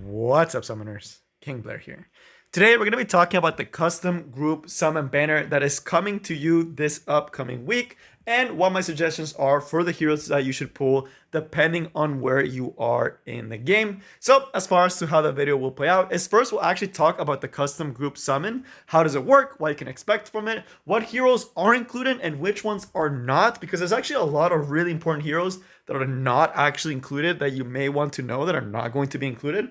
What's up, summoners? King Blair here. Today, we're going to be talking about the custom group summon banner that is coming to you this upcoming week and what my suggestions are for the heroes that you should pull depending on where you are in the game. So, as far as to how the video will play out, is first we'll actually talk about the custom group summon. How does it work? What you can expect from it? What heroes are included and which ones are not? Because there's actually a lot of really important heroes that are not actually included that you may want to know that are not going to be included.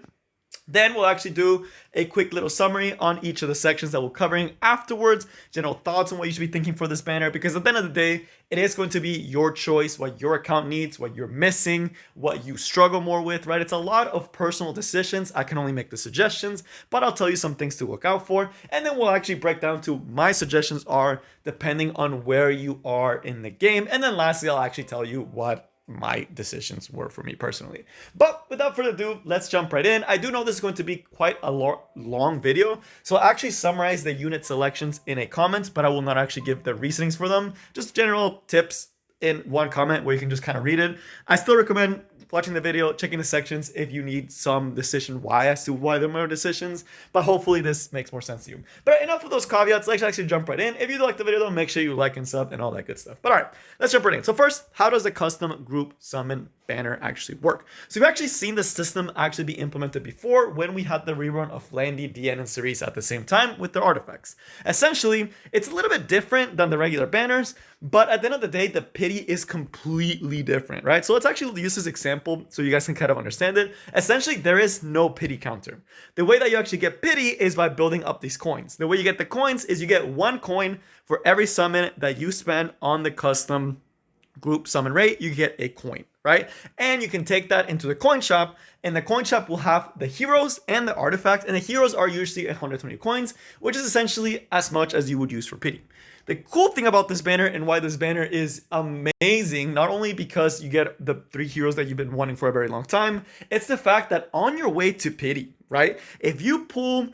Then we'll actually do a quick little summary on each of the sections that we're covering afterwards, general thoughts on what you should be thinking for this banner, because at the end of the day, it is going to be your choice, what your account needs, what you're missing, what you struggle more with, right? It's a lot of personal decisions. I can only make the suggestions, but I'll tell you some things to look out for, and then we'll actually break down to my suggestions are depending on where you are in the game, and then lastly, I'll actually tell you what my decisions were for me personally. But without further ado, let's jump right in. I do know this is going to be quite a long video, so I'll actually summarize the unit selections in a comment, but I will not actually give the reasonings for them. Just general tips in one comment where you can just kind of read it. I still recommend watching the video, checking the sections if you need some decision why as to why there are decisions, but hopefully this makes more sense to you. But enough of those caveats, let's actually jump right in. If you like the video though, make sure you like and sub and all that good stuff. But all right, let's jump right in. So first, how does the custom group summon banner actually work? So we've actually seen the system actually be implemented before when we had the rerun of Landy, DN, and Cerise at the same time with their artifacts. Essentially, it's a little bit different than the regular banners, but at the end of the day, the pity is completely different, right? So let's actually use this example so you guys can kind of understand it. Essentially, there is no pity counter. The way that you actually get pity is by building up these coins. The way you get the coins is you get 1 coin for every summon that you spend on the custom group summon rate. You get a coin, right? And you can take that into the coin shop, and the coin shop will have the heroes and the artifacts, and the heroes are usually 120 coins, which is essentially as much as you would use for pity. The cool thing about this banner and why this banner is amazing, not only because you get the 3 heroes that you've been wanting for a very long time, it's the fact that on your way to pity, right? If you pull,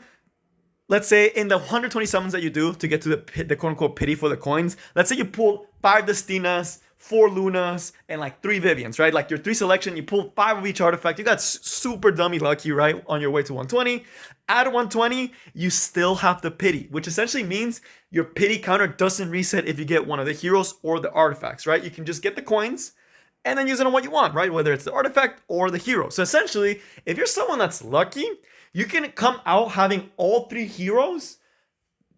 let's say in the 120 summons that you do to get to the quote-unquote pity for the coins, let's say you pull 5 Destinas, 4 Lunas, and like 3 Vivians, right? Like your 3 selection, you pull 5 of each artifact. You got super dummy lucky, right? On your way to 120. At 120, you still have the pity, which essentially means your pity counter doesn't reset if you get one of the heroes or the artifacts, right? You can just get the coins and then use it on what you want, right? Whether it's the artifact or the hero. So essentially, if you're someone that's lucky, you can come out having all 3 heroes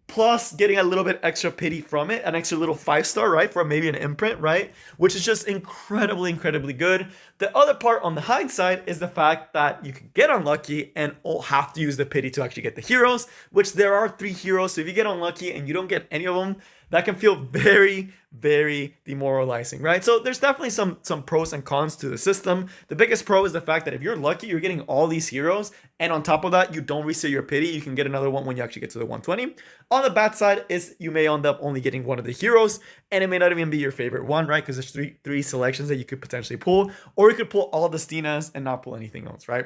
plus getting a little bit extra pity from it, an extra little 5-star, right, for maybe an imprint, right, which is just incredibly, incredibly good. The other part on the hindsight is the fact that you can get unlucky and have to use the pity to actually get the heroes, which there are 3 heroes, so if you get unlucky and you don't get any of them, that can feel very, very demoralizing, right? So there's definitely some pros and cons to the system. The biggest pro is the fact that if you're lucky, you're getting all these heroes, and on top of that, you don't reset your pity. You can get another one when you actually get to the 120. On the bad side is you may end up only getting one of the heroes, and it may not even be your favorite one, right? Because there's three selections that you could potentially pull, or you could pull all the Stinas and not pull anything else, right?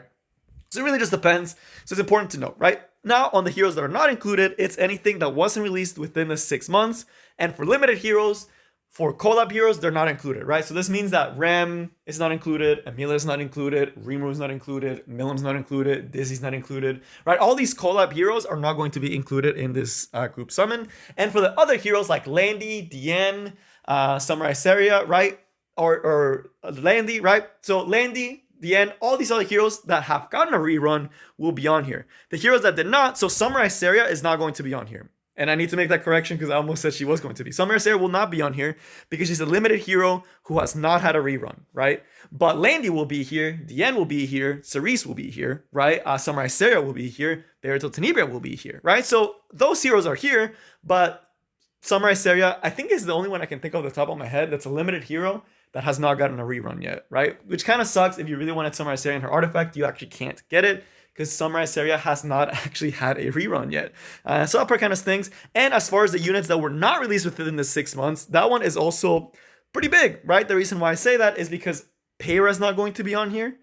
So it really just depends. So it's important to note, right? Now, on the heroes that are not included, it's anything that wasn't released within the 6 months. And for limited heroes, for collab heroes, they're not included, right? So this means that Rem is not included, Amelia is not included, Rimuru is not included, Milim's not included, Dizzy's not included, right? All these collab heroes are not going to be included in this group summon. And for the other heroes like Landy, Dien, Samurai Seria, right? Or Landy, right? So Landy, the end, all these other heroes that have gotten a rerun will be on here. The heroes that did not, so Samurai Seria is not going to be on here. And I need to make that correction because I almost said she was going to be. Samurai Seria will not be on here because she's a limited hero who has not had a rerun, right? But Landy will be here, Dien will be here, Cerise will be here, right? Samurai Seria will be here, Berito Tenebria will be here, right? So those heroes are here, but Samurai Seria, I think, is the only one I can think of off the top of my head that's a limited hero that has not gotten a rerun yet, right? Which kind of sucks. If you really wanted Samurai Seria and her artifact, you actually can't get it because Samurai Seria has not actually had a rerun yet. So that part kind of stinks. And as far as the units that were not released within the 6 months, that one is also pretty big, right? The reason why I say that is because Peira's not going to be on here.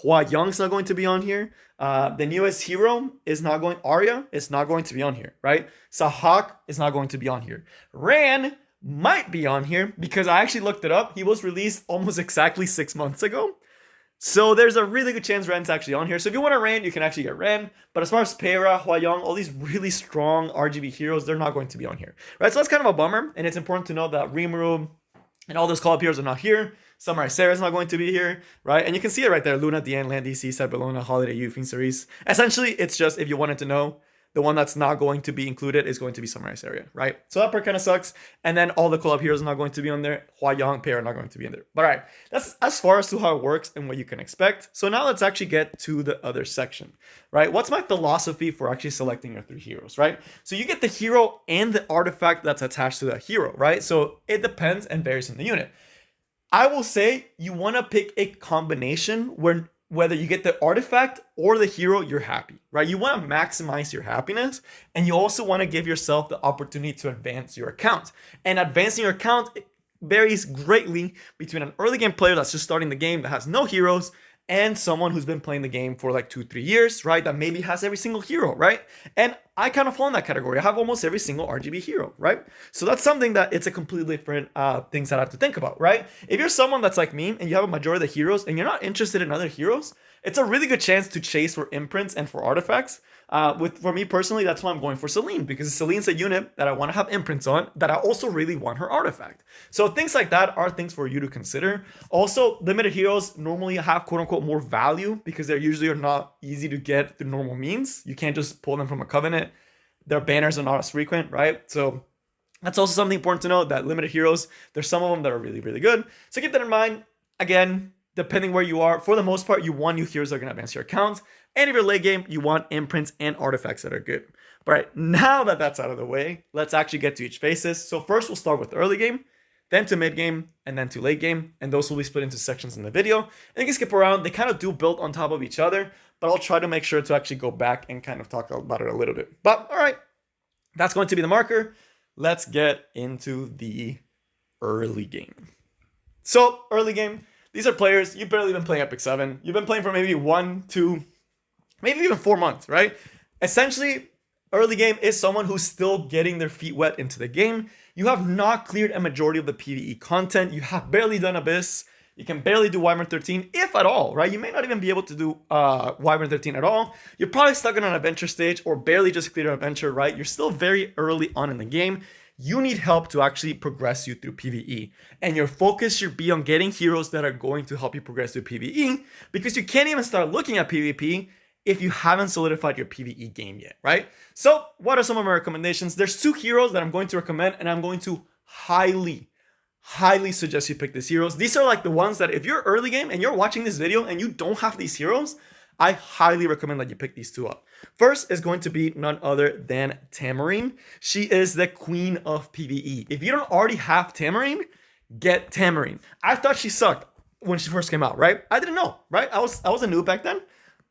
Hua Young's not going to be on here. The newest hero is not going, Arya is not going to be on here, right? Sahak is not going to be on here. Ran might be on here because I actually looked it up. He was released almost exactly 6 months ago. So there's a really good chance Ren's actually on here. So if you want to Ren, you can actually get Ren. But as far as Peira, Huayong, all these really strong RGB heroes, they're not going to be on here, right? So that's kind of a bummer. And it's important to know that Rimuru and all those call-up heroes are not here. Samurai Sarah's not going to be here, right? And you can see it right there. Luna, Diane, Land DC, Sabellona, Holiday U, Fiend Cerise. Essentially, it's just, if you wanted to know, the one that's not going to be included is going to be Samurai Sarah, right? So that part kind of sucks. And then all the collab heroes are not going to be on there. Huayang, Pair are not going to be in there. But all right, that's as far as to how it works and what you can expect. So now let's actually get to the other section, right? What's my philosophy for actually selecting your 3 heroes, right? So you get the hero and the artifact that's attached to that hero, right? So it depends and varies in the unit. I will say you want to pick a combination where whether you get the artifact or the hero, you're happy, right? You want to maximize your happiness, and you also want to give yourself the opportunity to advance your account. And advancing your account varies greatly between an early game player that's just starting the game that has no heroes and someone who's been playing the game for like 2-3 years, right? That maybe has every single hero, right? And I kind of fall in that category. I have almost every single RGB hero, right? So that's something that it's a completely different things that I have to think about, right? If you're someone that's like me and you have a majority of the heroes and you're not interested in other heroes, it's a really good chance to chase for imprints and for artifacts. For me personally, that's why I'm going for Celine, because Celine's a unit that I want to have imprints on, that I also really want her artifact. So things like that are things for you to consider. Also, limited heroes normally have quote unquote more value because they're usually not easy to get through normal means. You can't just pull them from a covenant. Their banners are not as frequent, right? So that's also something important to know, that limited heroes, there's some of them that are really, really good. So keep that in mind. Again, depending where you are, for the most part, you want new heroes that are going to advance your account. And if you're late game, you want imprints and artifacts that are good. But right, now that that's out of the way, let's actually get to each phases. So first we'll start with the early game, then to mid game, and then to late game. And those will be split into sections in the video. And you can skip around. They kind of do build on top of each other, but I'll try to make sure to actually go back and kind of talk about it a little bit. But all right, that's going to be the marker. Let's get into the early game. So early game, these are players, you've barely been playing Epic 7. You've been playing for maybe 1, 2, maybe even 4 months, right? Essentially, early game is someone who's still getting their feet wet into the game. You have not cleared a majority of the PvE content. You have barely done Abyss. You can barely do Wyvern 13, if at all, right? You may not even be able to do Wyvern 13 at all. You're probably stuck on an adventure stage or barely just cleared an adventure, right? You're still very early on in the game. You need help to actually progress you through PvE. And your focus should be on getting heroes that are going to help you progress through PvE, because you can't even start looking at PvP if you haven't solidified your PvE game yet, right? So what are some of my recommendations? There's 2 heroes that I'm going to recommend, and I'm going to highly suggest you pick these heroes. These are like the ones that if you're early game and you're watching this video and you don't have these heroes, I highly recommend that you pick these 2 up. First is going to be none other than Tamarine. She is the queen of PvE. If you don't already have Tamarine, get Tamarine. I thought she sucked when she first came out, right? I didn't know, right? I was a noob back then.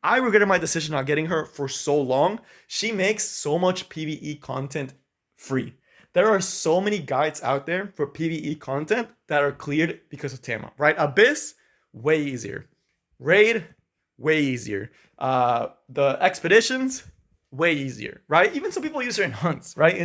I regretted my decision not getting her for so long. She makes so much PvE content free. There are so many guides out there for PvE content that are cleared because of Tama, right? Abyss, way easier. Raid, way easier. The expeditions, way easier, right? Even some people use her in hunts, right?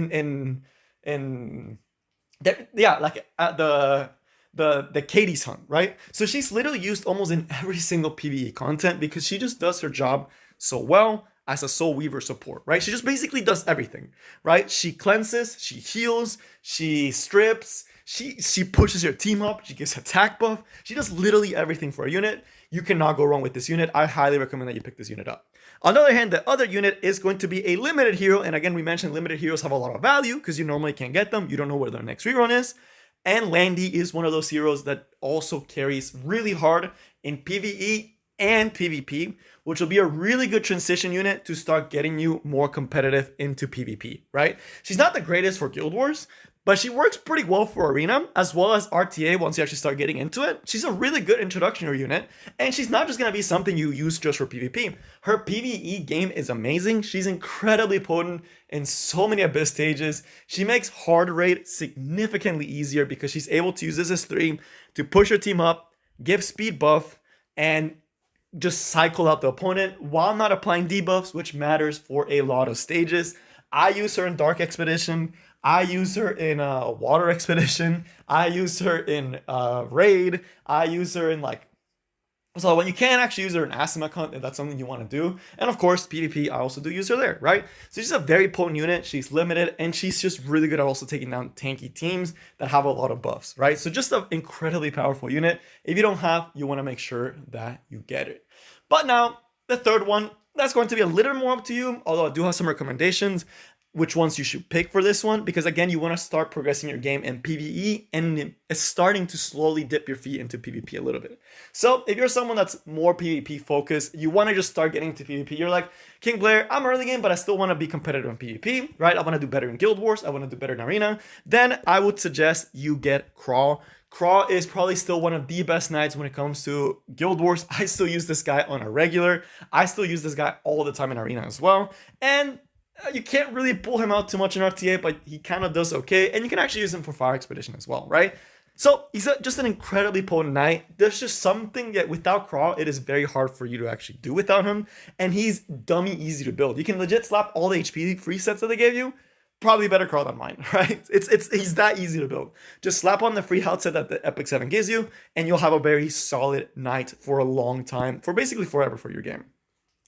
The Katie's hunt, right? So she's literally used almost in every single PvE content because she just does her job so well as a Soul Weaver support, right? She just basically does everything, right? She cleanses, she heals, she strips, she pushes your team up, she gives attack buff, she does literally everything for a unit. You cannot go wrong with this unit. I highly recommend that you pick this unit up. On the other hand, the other unit is going to be a limited hero, and again, we mentioned limited heroes have a lot of value because you normally can't get them. You don't know where their next rerun is. And Landy is one of those heroes that also carries really hard in PvE and PvP, which will be a really good transition unit to start getting you more competitive into PvP, right? She's not the greatest for Guild Wars, but she works pretty well for Arena as well as RTA once you actually start getting into it. She's a really good introductory unit, and she's not just going to be something you use just for PvP. Her PvE game is amazing. She's incredibly potent in so many Abyss stages. She makes hard raid significantly easier because she's able to use this as 3 to push her team up, give speed buff, and just cycle out the opponent while not applying debuffs, which matters for a lot of stages. I use her in Dark Expedition. I use her in Water Expedition. I use her in Raid. I use her in like So when you can actually use her in Asim account, if that's something you want to do. And of course, PvP, I also do use her there, right? So she's a very potent unit. She's limited, and she's just really good at also taking down tanky teams that have a lot of buffs, right? So just an incredibly powerful unit. If you don't have, you want to make sure that you get it. But now, the third one, that's going to be a little more up to you, although I do have some recommendations which ones you should pick for this one, because again, you want to start progressing your game in PvE and it's starting to slowly dip your feet into PvP a little bit. So if you're someone that's more PvP focused, you want to just start getting into PvP. You're like, King Blair, I'm early game, but I still want to be competitive in PvP, right? I want to do better in Guild Wars. I want to do better in Arena. Then I would suggest you get Craw. Craw is probably still one of the best knights when it comes to Guild Wars. I still use this guy on a regular. I still use this guy all the time in Arena as well. And you can't really pull him out too much in RTA, but he kind of does okay. And you can actually use him for Fire Expedition as well, right? So he's just an incredibly potent knight. There's just something that without Craw, it is very hard for you to actually do without him. And he's dummy easy to build. You can legit slap all the HP free sets that they gave you. Probably better Craw than mine, right? He's that easy to build. Just slap on the free health set that the Epic 7 gives you, and you'll have a very solid knight for a long time, for basically forever for your game.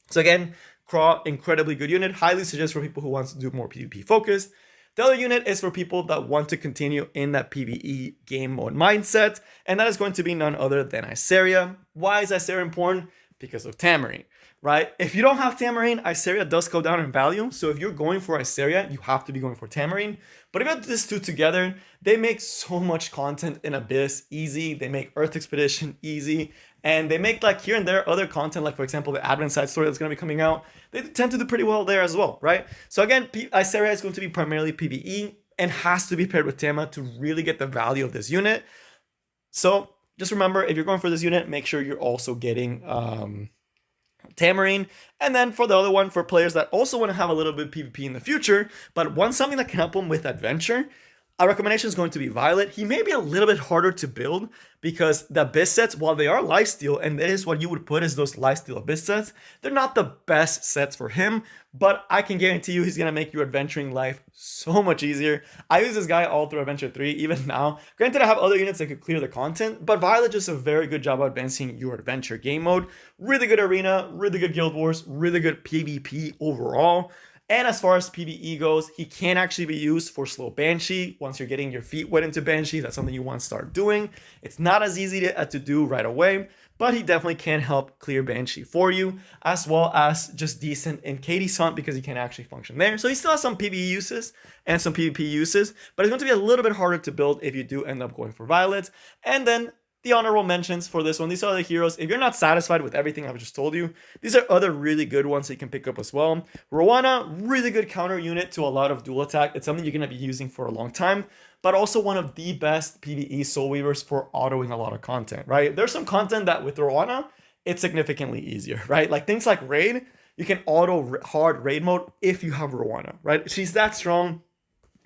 So again, Craw, incredibly good unit. Highly suggest for people who want to do more PvP focused. The other unit is for people that want to continue in that PvE game mode mindset, and that is going to be none other than Iseria. Why is Iseria important? Because of Tamarine, right? If you don't have Tamarine, Iseria does go down in value. So if you're going for Iseria, you have to be going for Tamarine. But if you have these two together, they make so much content in Abyss easy. They make Earth Expedition easy. And they make like here and there other content, like for example, the Advent side story that's going to be coming out. They tend to do pretty well there as well, right? So again, Iseria is going to be primarily PvE and has to be paired with Tama to really get the value of this unit. So just remember, if you're going for this unit, make sure you're also getting Tamarine. And then for the other one, for players that also want to have a little bit of PvP in the future, but want something that can help them with adventure, our recommendation is going to be Violet. He may be a little bit harder to build because the Abyss sets, while they are lifesteal, and that is what you would put as those lifesteal Abyss sets, they're not the best sets for him, but I can guarantee you he's going to make your adventuring life so much easier. I use this guy all through Adventure 3, even now. Granted, I have other units that could clear the content, but Violet does a very good job of advancing your adventure game mode. Really good Arena, really good Guild Wars, really good PvP overall. And as far as PvE goes, he can actually be used for slow Banshee. Once you're getting your feet wet into Banshee, that's something you want to start doing. It's not as easy to do right away, but he definitely can help clear Banshee for you, as well as just decent in Katie's Hunt because he can actually function there. So he still has some PvE uses and some PvP uses, but it's going to be a little bit harder to build if you do end up going for Violet. And then the honorable mentions for this one, these are the heroes. If you're not satisfied with everything I've just told you, these are other really good ones that you can pick up as well. Rowana, really good counter unit to a lot of dual attack. It's something you're going to be using for a long time, but also one of the best PvE Soul Weavers for autoing a lot of content, right? There's some content that with Rowana, it's significantly easier, right? Like things like Raid, you can auto hard Raid mode if you have Rowana, right? She's that strong.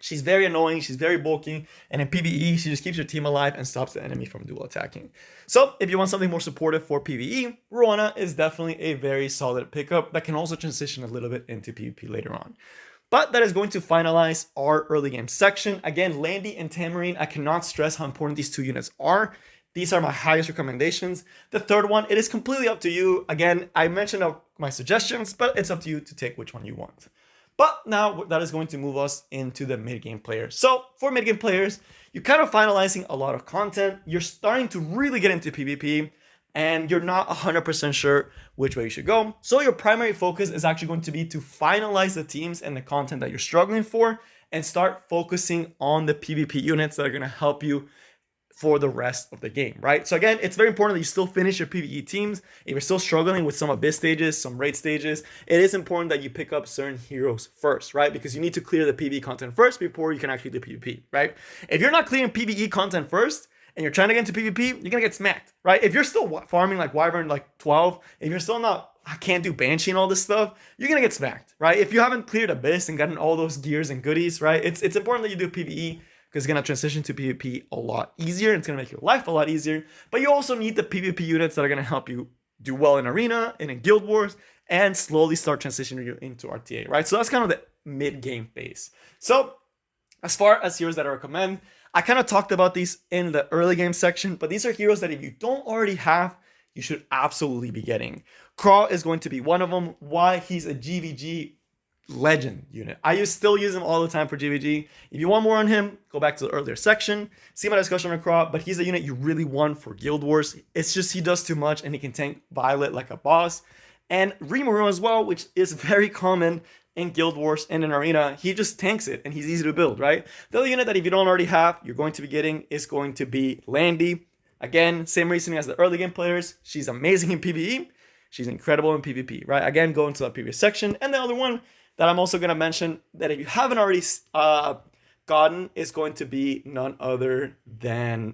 She's very annoying, she's very bulky, and in PvE, she just keeps your team alive and stops the enemy from dual attacking. So, if you want something more supportive for PvE, Rowana is definitely a very solid pickup that can also transition a little bit into PvP later on. But that is going to finalize our early game section. Again, Landy and Tamarine, I cannot stress how important these two units are. These are my highest recommendations. The third one, it is completely up to you. Again, I mentioned my suggestions, but it's up to you to take which one you want. But now that is going to move us into the mid-game players. So for mid-game players, you're kind of finalizing a lot of content. You're starting to really get into PvP and you're not 100% sure which way you should go. So your primary focus is actually going to be to finalize the teams and the content that you're struggling for and start focusing on the PvP units that are going to help you for the rest of the game, right? So again, it's very important that you still finish your PvE teams. If you're still struggling with some Abyss stages, some Raid stages, it is important that you pick up certain heroes first, right? Because you need to clear the PvE content first before you can actually do PvP, right? If you're not clearing PvE content first, and you're trying to get into PvP, you're gonna get smacked, right? If you're still farming like Wyvern like 12, if you're still not, I can't do Banshee and all this stuff, you're gonna get smacked, right? If you haven't cleared Abyss and gotten all those gears and goodies, right? It's important that you do PvE, because it's going to transition to PvP a lot easier. It's going to make your life a lot easier. But you also need the PvP units that are going to help you do well in Arena and in Guild Wars and slowly start transitioning you into RTA, right? So that's kind of the mid-game phase. So as far as heroes that I recommend, I kind of talked about these in the early game section, but these are heroes that if you don't already have, you should absolutely be getting. Craw is going to be one of them. Why? He's a GVG legend unit. I still use him all the time for GVG. If you want more on him, go back to the earlier section, see my discussion on Craw, but he's a unit you really want for Guild Wars. It's just he does too much and he can tank Violet like a boss. And Rimuru as well, which is very common in Guild Wars and in Arena. He just tanks it and he's easy to build, right? The other unit that if you don't already have, you're going to be getting is going to be Landy. Again, same reasoning as the early game players. She's amazing in PvE. She's incredible in PvP, right? Again, go into that previous section. And the other one that I'm also going to mention that if you haven't already gotten is going to be none other than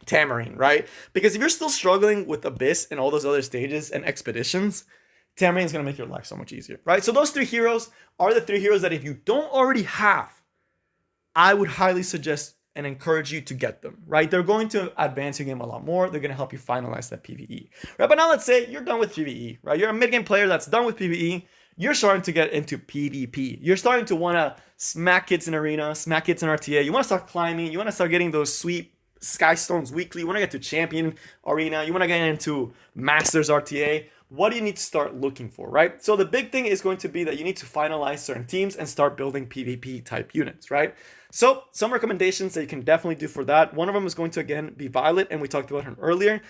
Tamarine, right? Because if you're still struggling with Abyss and all those other stages and expeditions, Tamarine is going to make your life so much easier, right? So those three heroes are the three heroes that if you don't already have, I would highly suggest and encourage you to get them, right? They're going to advance your game a lot more. They're going to help you finalize that PvE, right? But now let's say you're done with PvE, right? You're a mid-game player that's done with PvE. You're starting to get into PvP. You're starting to want to smack kids in Arena, smack kids in RTA. You want to start climbing. You want to start getting those sweet Sky Stones weekly. You want to get to Champion Arena. You want to get into Masters RTA. What do you need to start looking for, right? So the big thing is going to be that you need to finalize certain teams and start building PvP type units, right? So some recommendations that you can definitely do for that. One of them is going to, again, be Violet, and we talked about her earlier.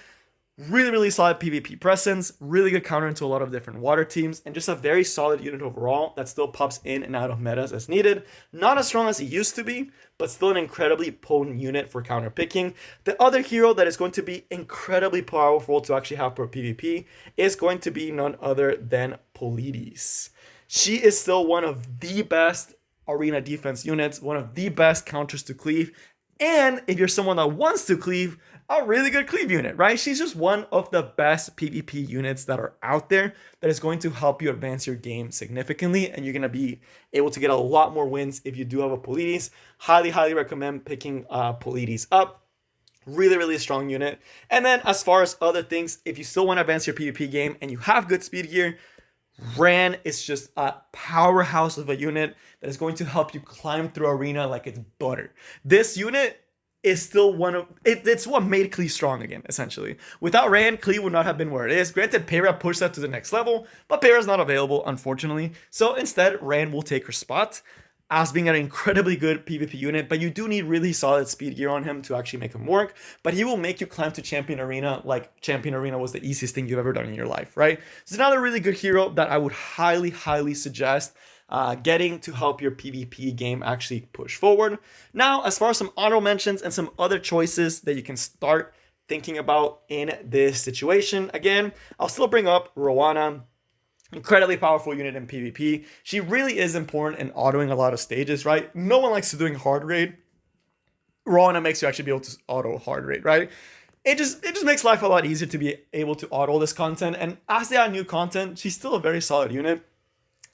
Really, really solid PvP presence, really good counter into a lot of different water teams, and just a very solid unit overall that still pops in and out of metas as needed. Not as strong as it used to be, but still an incredibly potent unit for counter picking. The other hero that is going to be incredibly powerful to actually have for PvP is going to be none other than Polides. She is still one of the best arena defense units, one of the best counters to cleave, and if you're someone that wants to cleave, a really good cleave unit, right? She's just one of the best PvP units that are out there that is going to help you advance your game significantly, and you're going to be able to get a lot more wins if you do have a Polides. Highly, highly recommend picking Polides up. Really, really strong unit. And then as far as other things, if you still want to advance your PvP game and you have good speed gear, Ran is just a powerhouse of a unit that is going to help you climb through Arena like it's butter. This unit is still one of it's what made Clee strong again, essentially. Without Ran, Clee would not have been where it is. Granted, Peyra pushed that to the next level, but Peyra's not available, unfortunately. So instead, Ran will take her spot as being an incredibly good PvP unit, but you do need really solid speed gear on him to actually make him work. But he will make you climb to Champion Arena like Champion Arena was the easiest thing you've ever done in your life, right? So another really good hero that I would highly, highly suggest getting to help your PvP game actually push forward. Now, as far as some honorable mentions and some other choices that you can start thinking about in this situation, again, I'll still bring up Rowana. Incredibly powerful unit in PvP. She really is important in autoing a lot of stages, right? No one likes doing hard raid. Rowana makes you actually be able to auto hard raid, right? It just makes life a lot easier to be able to auto this content. And as they add new content, she's still a very solid unit.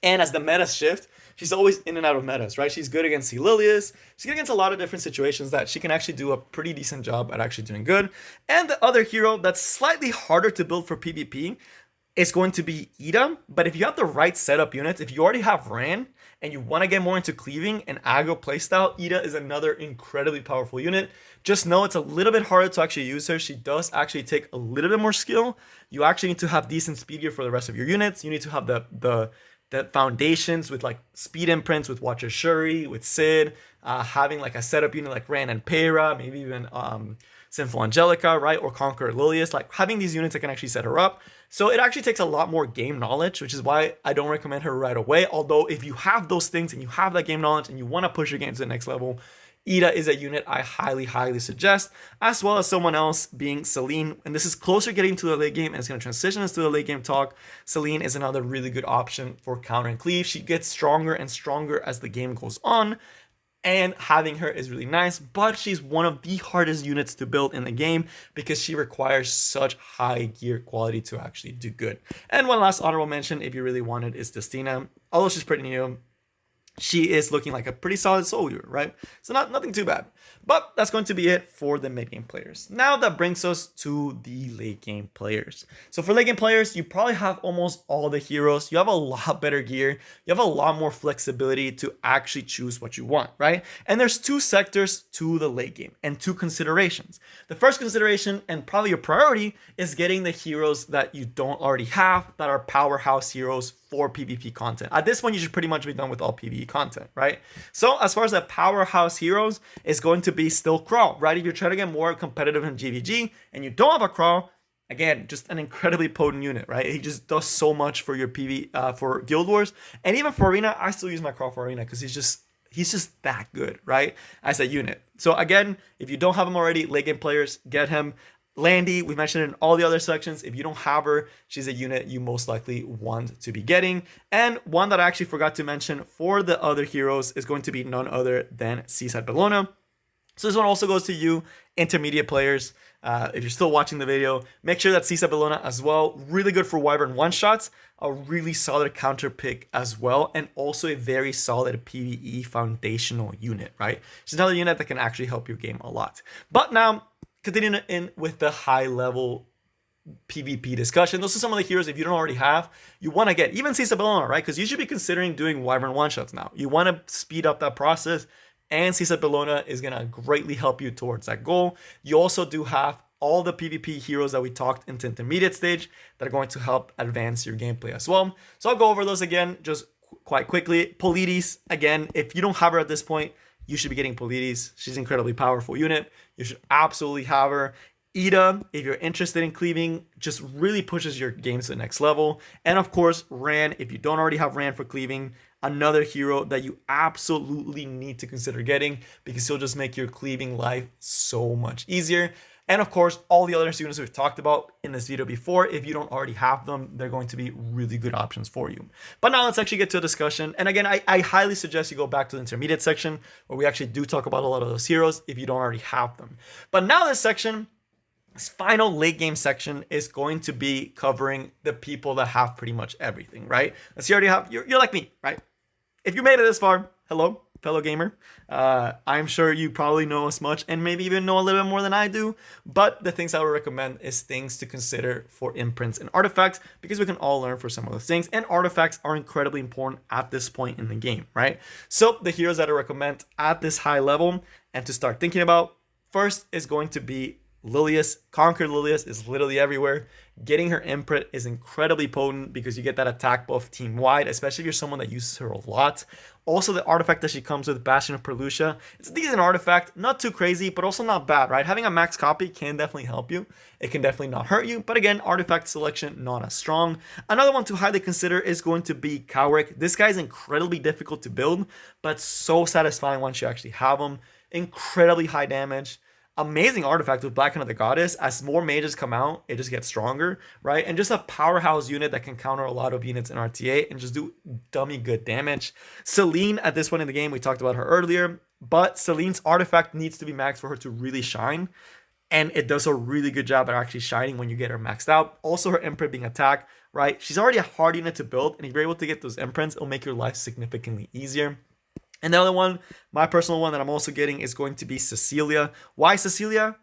And as the metas shift, she's always in and out of metas, right? She's good against Lilius. She's good against a lot of different situations that she can actually do a pretty decent job at actually doing good. And the other hero that's slightly harder to build for PvP is going to be Ida. But if you have the right setup units, if you already have Ran and you want to get more into cleaving and aggro playstyle, Ida is another incredibly powerful unit. Just know it's a little bit harder to actually use her. She does actually take a little bit more skill. You actually need to have decent speed gear for the rest of your units. You need to have the foundations with like speed imprints with Watcher Shuri, with Sid, having like a setup unit like Ran and Peyra, maybe even Sinful Angelica, right? Or Conqueror Lilius, like having these units that can actually set her up. So it actually takes a lot more game knowledge, which is why I don't recommend her right away. Although if you have those things and you have that game knowledge and you want to push your game to the next level, Ida is a unit I highly, highly suggest, as well as someone else being Celine. And this is closer getting to the late game, and it's going to transition us to the late game talk. Celine is another really good option for counter and cleave. She gets stronger and stronger as the game goes on, and having her is really nice, but she's one of the hardest units to build in the game because she requires such high gear quality to actually do good. And one last honorable mention, if you really want it, is Destina. Although she's pretty new, she is looking like a pretty solid soldier, right? So nothing too bad. But that's going to be it for the mid-game players. Now that brings us to the late-game players. So for late-game players, you probably have almost all the heroes. You have a lot better gear. You have a lot more flexibility to actually choose what you want, right? And there's two sectors to the late game and two considerations. The first consideration, and probably your priority, is getting the heroes that you don't already have that are powerhouse heroes for PvP content. At this point, you should pretty much be done with all PvE content, right? So as far as the powerhouse heroes, is going to be still Crawl, right? If you're trying to get more competitive in GVG and you don't have a Crawl, again, just an incredibly potent unit, right? He just does so much for your PvE, for Guild Wars. And even for Arena, I still use my Crawl for Arena because he's just that good, right? As a unit. So again, if you don't have him already, late game players, get him. Landy, we mentioned in all the other sections. If you don't have her, she's a unit you most likely want to be getting. And one that I actually forgot to mention for the other heroes is going to be none other than Seaside Bellona. So this one also goes to you, intermediate players. If you're still watching the video, make sure that Seaside Bellona as well. Really good for Wyvern one-shots. A really solid counter pick as well. And also a very solid PvE foundational unit, right? She's another unit that can actually help your game a lot. But now, continuing in with the high level PvP discussion, those are some of the heroes if you don't already have, you want to get. Even Seaside Bellona, right? Because you should be considering doing Wyvern one-shots now. You want to speed up that process, and Seaside Bellona is going to greatly help you towards that goal. You also do have all the PvP heroes that we talked into intermediate stage that are going to help advance your gameplay as well. So I'll go over those again just quite quickly. Polides, again, if you don't have her at this point, you should be getting Polides. She's an incredibly powerful unit. You should absolutely have her. Ida, if you're interested in cleaving, just really pushes your game to the next level. And of course, Ran, if you don't already have Ran for cleaving, another hero that you absolutely need to consider getting because he'll just make your cleaving life so much easier. And of course, all the other units we've talked about in this video before, if you don't already have them, they're going to be really good options for you. But now let's actually get to a discussion. And again, I highly suggest you go back to the intermediate section where we actually do talk about a lot of those heroes if you don't already have them. But now this section, this final late game section, is going to be covering the people that have pretty much everything, right? Let's say you already have, you're like me, right? If you made it this far, hello, fellow gamer. I'm sure you probably know as much and maybe even know a little bit more than I do. But the things I would recommend is things to consider for imprints and artifacts because we can all learn for some of those things. And artifacts are incredibly important at this point in the game, right? So the heroes that I recommend at this high level and to start thinking about first is going to be Lilius. Conquer Lilius is literally everywhere. Getting her imprint is incredibly potent because you get that attack buff team wide, especially if you're someone that uses her a lot. Also, the artifact that she comes with, Bastion of Perlucia, it's a decent artifact, not too crazy, but also not bad, right? Having a max copy can definitely help you. It can definitely not hurt you, but again, artifact selection not as strong. Another one to highly consider is going to be Cowrick. This guy is incredibly difficult to build, but so satisfying once you actually have him. Incredibly high damage. Amazing artifact with Blackhand of the Goddess. As more mages come out, it just gets stronger, right? And just a powerhouse unit that can counter a lot of units in RTA and just do dummy good damage. Selene, at this point in the game, we talked about her earlier, but Selene's artifact needs to be maxed for her to really shine. And it does a really good job at actually shining when you get her maxed out. Also, her imprint being attack, right? She's already a hard unit to build, and if you're able to get those imprints, it'll make your life significantly easier. And the other one, my personal one that I'm also getting, is going to be Cecilia. Why Cecilia?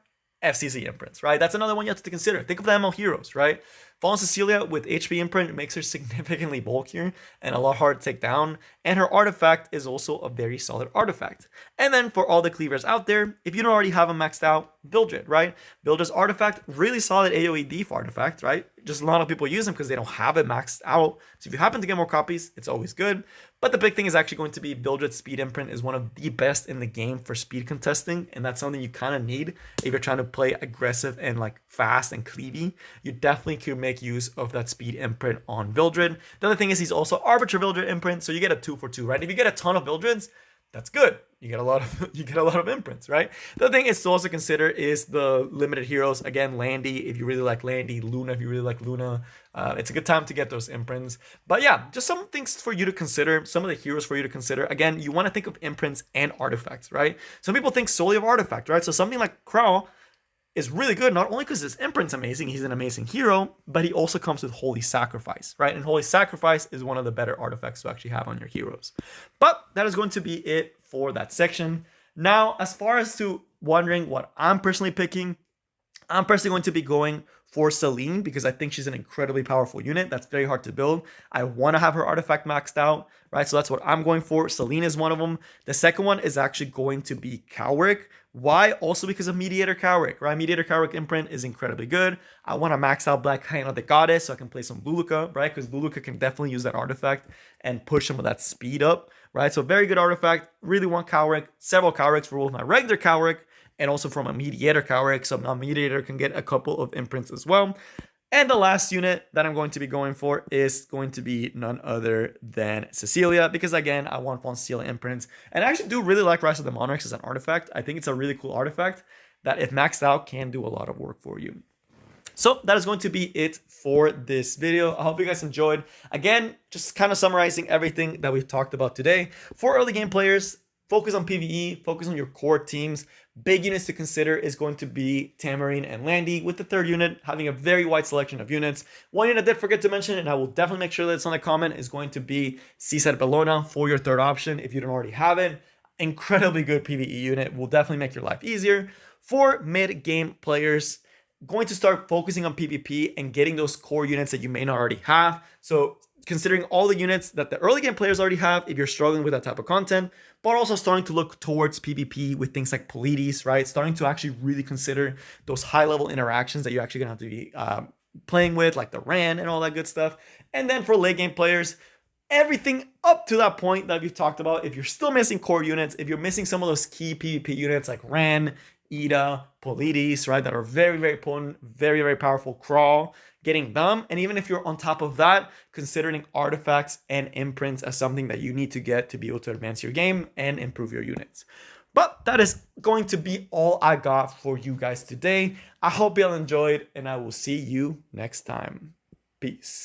FCC imprints, right? That's another one you have to consider. Think of the ML heroes, right? Fallen Cecilia with HP imprint makes her significantly bulkier and a lot harder to take down. And her artifact is also a very solid artifact. And then for all the cleavers out there, if you don't already have them maxed out, Vildred, right? Vildred's artifact, really solid AoE def artifact, right? Just a lot of people use them because they don't have it maxed out. So if you happen to get more copies, it's always good. But the big thing is actually going to be Vildred's speed imprint is one of the best in the game for speed contesting. And that's something you kind of need if you're trying to play aggressive and like fast and cleavy. You definitely could make use of that speed imprint on Vildred. The other thing is he's also Arbiter Vildred imprint. So you get a 2-for-2, right? If you get a ton of Vildreds, that's good. You get a lot of imprints, right? The other thing is to also consider is the limited heroes. Again, Landy, if you really like Landy, Luna, if you really like Luna, it's a good time to get those imprints. But yeah, just some things for you to consider, some of the heroes for you to consider. Again, you want to think of imprints and artifacts, right? Some people think solely of artifact, right? So something like Crow, is really good, not only because his imprint's amazing, he's an amazing hero, but he also comes with Holy Sacrifice, right? And Holy Sacrifice is one of the better artifacts to actually have on your heroes. But that is going to be it for that section. Now, as far as to wondering what I'm personally picking, I'm personally going to be going for Celine because I think she's an incredibly powerful unit that's very hard to build. I want to have her artifact maxed out, right? So that's what I'm going for. Celine is one of them. The second one is actually going to be Cowrick. Why? Also because of Mediator Cowrick, right? Mediator Cowrick imprint is incredibly good. I want to max out Black Hyena the Goddess so I can play some Luluka, right? Because Luluka can definitely use that artifact and push some of that speed up, right? So very good artifact. Really want Cowrick. Several Cowricks for both my regular Cowrick and also from a Mediator Cowrick, so now Mediator can get a couple of imprints as well. And the last unit that I'm going to be going for is going to be none other than Cecilia, because again, I want Von Cecilia imprints. And I actually do really like Rise of the Monarchs as an artifact. I think it's a really cool artifact that if maxed out can do a lot of work for you. So that is going to be it for this video. I hope you guys enjoyed. Again, just kind of summarizing everything that we've talked about today. For early game players, focus on PvE, focus on your core teams. Big units to consider is going to be Tamarine and Landy, with the third unit having a very wide selection of units. One unit I did forget to mention, and I will definitely make sure that it's on the comment, is going to be Seaside Bellona for your third option if you don't already have it. Incredibly good PvE unit, will definitely make your life easier. For mid-game players, going to start focusing on PvP and getting those core units that you may not already have. So considering all the units that the early game players already have if you're struggling with that type of content, but also starting to look towards PvP with things like Polides, right? Starting to actually really consider those high-level interactions that you're actually going to have to be playing with, like the Ran and all that good stuff. And then for late game players, everything up to that point that we've talked about, if you're still missing core units, if you're missing some of those key PvP units like Ran, Ida, Polides, right, that are very, very potent, very, very powerful, Crawl, getting them. And even if you're on top of that, considering artifacts and imprints as something that you need to get to be able to advance your game and improve your units. But that is going to be all I got for you guys today. I hope you all enjoyed, and I will see you next time. Peace.